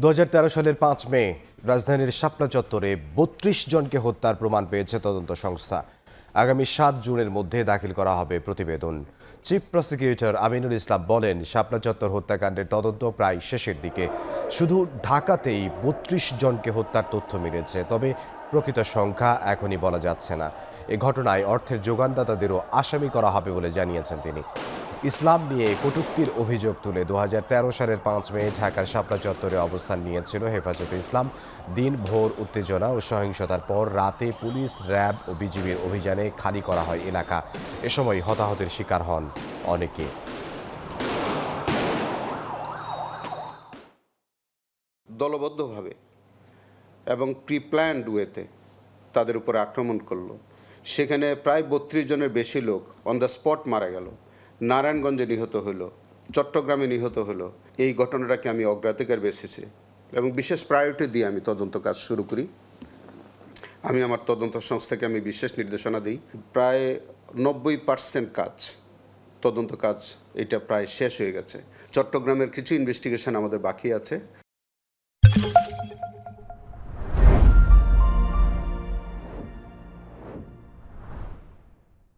2013 সালের 5 মে রাজধানীর শাপলা চত্বরে 32 জনকে হত্যার প্রমাণ পেয়েছে তদন্ত সংস্থা। আগামী 7 জুনের মধ্যে দাখিল করা হবে প্রতিবেদন। চিফ প্রসিকিউটর আমিনুল ইসলাম বলেন, শাপলা চত্বর হত্যাকাণ্ডের তদন্ত প্রায় শেষের দিকে। শুধু ঢাকাতেই 32 জনকে হত্যার তথ্য মিলেছে, তবে প্রকৃত সংখ্যা এখনই বলা যাচ্ছে না। এ ঘটনায় অর্থের যোগানদাতাদেরও আসামি করা হবে বলে জানিয়েছেন তিনি। ইসলাম নিয়ে কটূক্তির অভিযোগ তুলে 2013 সালের 5 মে ঢাকার শাপলা চত্বরে অবস্থান নিয়েছিল হেফাজতে ইসলাম। দিনভর উত্তেজনা ও সহিংসতার পর রাতে পুলিশ, র্যাব ও বিজিবির অভিযানে খালি করা হয় এলাকা। এ সময় হতাহতের শিকার হন অনেকে। দলবদ্ধভাবে এবং প্রিপ্ল্যান্ড ওয়েতে তাদের উপর আক্রমণ করলো। সেখানে প্রায় 32 জনের বেশি লোক অন দ্য স্পট মারা গেল। নারায়ণগঞ্জে নিহত হলো, চট্টগ্রামে নিহত হলো। এই ঘটনাটাকে আমি অগ্রাধিকার বেসিসে এবং বিশেষ প্রায়োরিটি দিয়ে আমি তদন্ত কাজ শুরু করি। আমি আমার তদন্ত সংস্থাকে আমি বিশেষ নির্দেশনা দিই। প্রায় 90% কাজ, তদন্ত কাজ এটা প্রায় শেষ হয়ে গেছে। চট্টগ্রামের কিছু ইনভেস্টিগেশন আমাদের বাকি আছে।